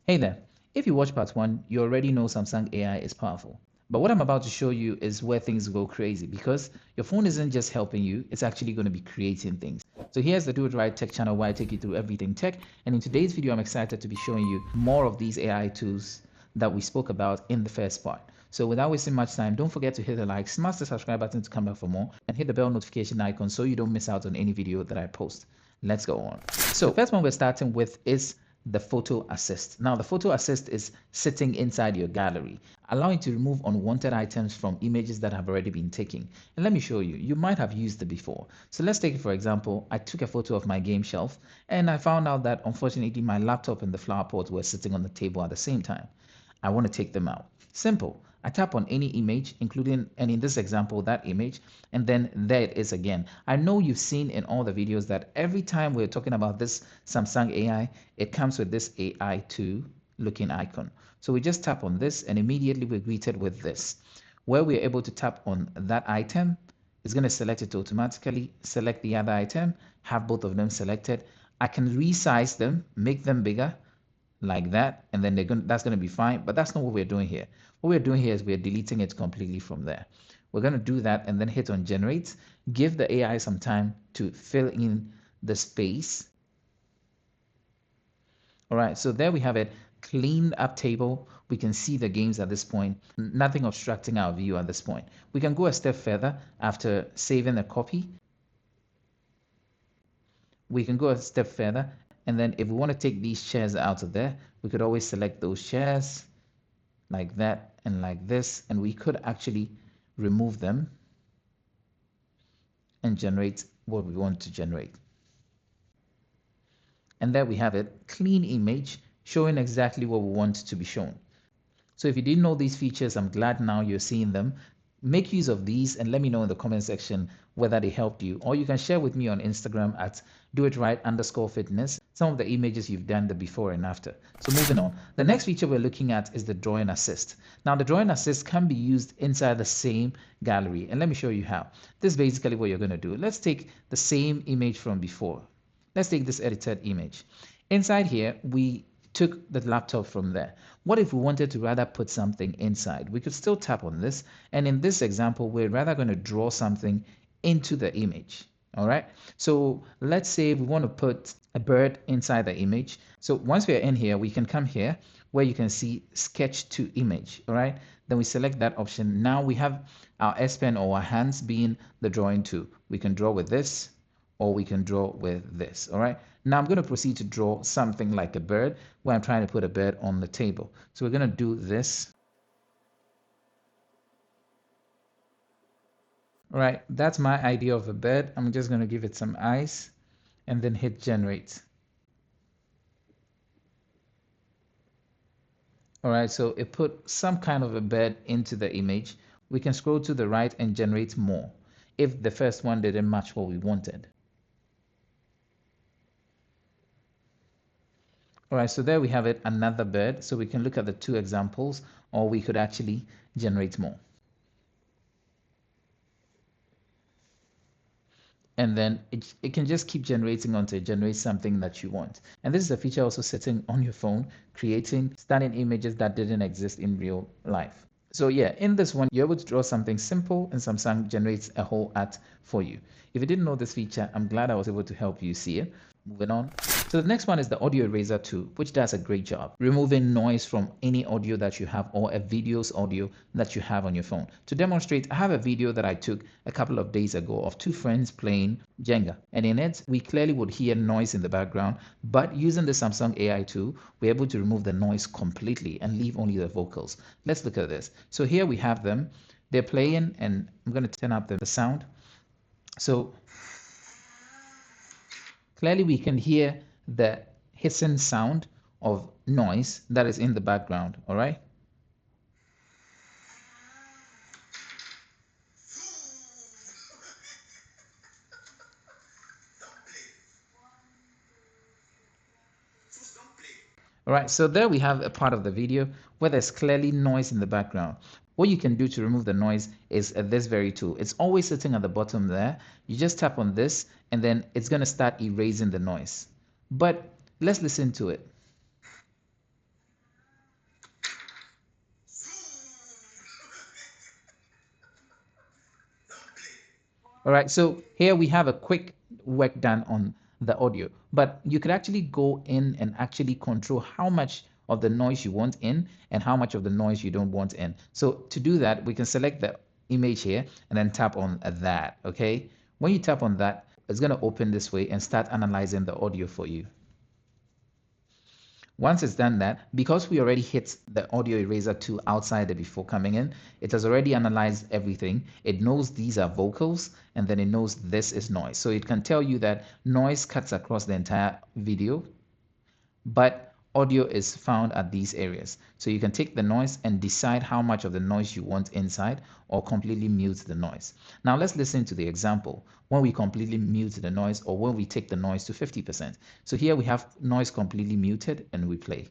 Hey there, if you watch part 1, you already know Samsung AI is powerful. But what I'm about to show you is where things go crazy because your phone isn't just helping you, it's actually going to be creating things. So here's the Do It Right Tech channel where I take you through everything tech. And in today's video, I'm excited to be showing you more of these AI tools that we spoke about in the first part. So without wasting much time, don't forget to hit the like, smash the subscribe button to come back for more, and hit the bell notification icon so you don't miss out on any video that I post. Let's go on. So the first one we're starting with is the photo assist. Now the photo assist is sitting inside your gallery, allowing you to remove unwanted items from images that have already been taken. And let me show you, you might have used it before. So let's take it for example, I took a photo of my game shelf and I found out that unfortunately my laptop and the flower pot were sitting on the table at the same time. I want to take them out. Simple. I tap on any image, including, and in this example, that image, and then there it is again. I know you've seen in all the videos that every time we're talking about this Samsung AI, it comes with this AI2 looking icon. So we just tap on this and immediately we're greeted with this. Where we're able to tap on that item, it's going to select it automatically, select the other item, have both of them selected. I can resize them, make them bigger, like that, and then that's going to be fine. But that's not what we're doing here. What we're doing here is we're deleting it completely from there. We're going to do that and then hit on generate. Give the AI some time to fill in the space. All right, so there we have it, cleaned up table. We can see the games at this point, nothing obstructing our view at this point. We can go a step further after saving a copy. We can go a step further, and then if we want to take these chairs out of there, we could always select those chairs like that and like this, and we could actually remove them and generate what we want to generate. And there we have it, clean image showing exactly what we want to be shown. So if you didn't know these features, I'm glad now you're seeing them. Make use of these and let me know in the comment section whether they helped you, or you can share with me on Instagram at doitright_fitness some of the images you've done the before and after. So moving on, the next feature we're looking at is the drawing assist. Now the drawing assist can be used inside the same gallery, and let me show you how. This is basically what you're going to do. Let's take the same image from before. Let's take this edited image. Inside here, we took the laptop from there. What if we wanted to rather put something inside? We could still tap on this. And in this example, we're rather going to draw something into the image. All right. So let's say we want to put a bird inside the image. So once we're in here, we can come here where you can see sketch to image. All right. Then we select that option. Now we have our S Pen or our hands being the drawing tool. We can draw with this, or we can draw with this. All right. Now I'm going to proceed to draw something like a bird where I'm trying to put a bird on the table. So we're going to do this. All right. That's my idea of a bird. I'm just going to give it some eyes and then hit generate. All right. So it put some kind of a bird into the image. We can scroll to the right and generate more if the first one didn't match what we wanted. All right, so there we have it, another bird. So we can look at the two examples, or we could actually generate more. And then it can just keep generating until it generates something that you want. And this is a feature also sitting on your phone, creating stunning images that didn't exist in real life. So yeah, in this one, you're able to draw something simple and Samsung generates a whole art for you. If you didn't know this feature, I'm glad I was able to help you see it. Moving on. So the next one is the audio eraser tool, which does a great job removing noise from any audio that you have or a video's audio that you have on your phone. To demonstrate, I have a video that I took a couple of days ago of two friends playing Jenga. And in it, we clearly would hear noise in the background, but using the Samsung AI tool, we're able to remove the noise completely and leave only the vocals. Let's look at this. So here we have them. They're playing, and I'm going to turn up the sound. So clearly we can hear the hissing sound of noise that is in the background. All right. All right, so there we have a part of the video where there's clearly noise in the background. What you can do to remove the noise is this very tool. It's always sitting at the bottom there. You just tap on this and then it's going to start erasing the noise. But let's listen to it. All right, so here we have a quick work done on the audio, but you could actually go in and actually control how much of the noise you want in and how much of the noise you don't want in. So to do that, we can select the image here and then tap on that, okay? When you tap on that, it's going to open this way and start analyzing the audio for you. Once it's done that, because we already hit the audio eraser tool outside it before coming in, it has already analyzed everything. It knows these are vocals and then it knows this is noise. So it can tell you that noise cuts across the entire video, but audio is found at these areas. So you can take the noise and decide how much of the noise you want inside or completely mute the noise. Now let's listen to the example when we completely mute the noise or when we take the noise to 50%. So here we have noise completely muted and we play.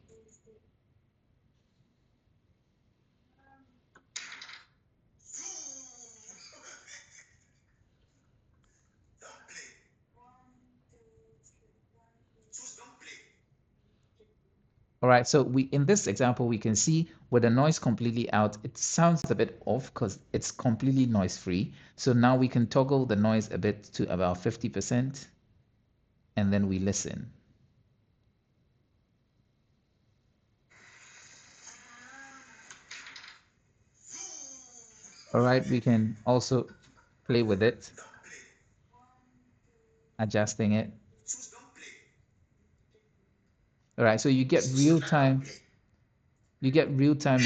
All right, so we in this example, we can see with the noise completely out, it sounds a bit off because it's completely noise free. So now we can toggle the noise a bit to about 50% and then we listen. All right, we can also play with it, adjusting it. All right, so you get real-time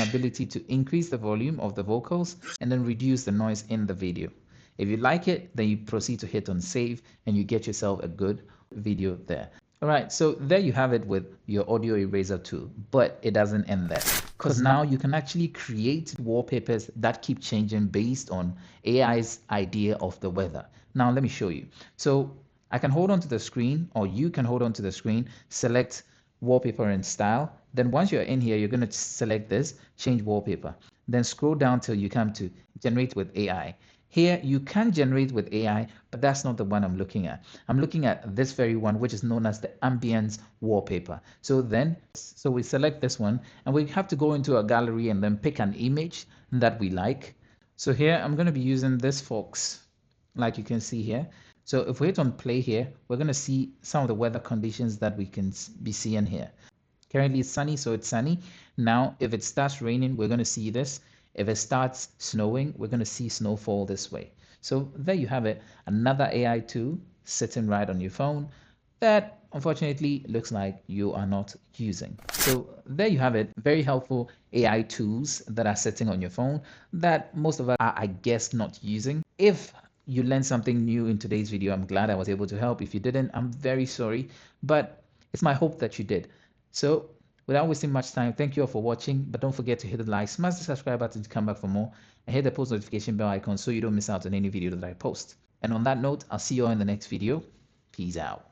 ability to increase the volume of the vocals and then reduce the noise in the video. If you like it, then you proceed to hit on save and you get yourself a good video there. All right, so there you have it with your audio eraser tool, but it doesn't end there because now you can actually create wallpapers that keep changing based on AI's idea of the weather. Now let me show you. So I can hold on to the screen or you can hold on to the screen, select wallpaper and style. Then once you're in here, you're going to select this, change wallpaper. Then scroll down till you come to generate with AI. Here you can generate with AI, but that's not the one I'm looking at. I'm looking at this very one, which is known as the ambience wallpaper. So we select this one and we have to go into a gallery and then pick an image that we like. So here I'm going to be using this fox, like you can see here. So if we hit on play here, we're going to see some of the weather conditions that we can be seeing here. Currently it's sunny, so it's sunny. Now, if it starts raining, we're going to see this. If it starts snowing, we're going to see snowfall this way. So there you have it, another AI tool sitting right on your phone that unfortunately looks like you are not using. So there you have it, very helpful AI tools that are sitting on your phone that most of us are, I guess, not using. If you learned something new in today's video, I'm glad I was able to help. If you didn't, I'm very sorry, but it's my hope that you did. So without wasting much time, thank you all for watching, but don't forget to hit the like, smash the subscribe button to come back for more, and hit the post notification bell icon so you don't miss out on any video that I post. And on that note, I'll see you all in the next video. Peace out.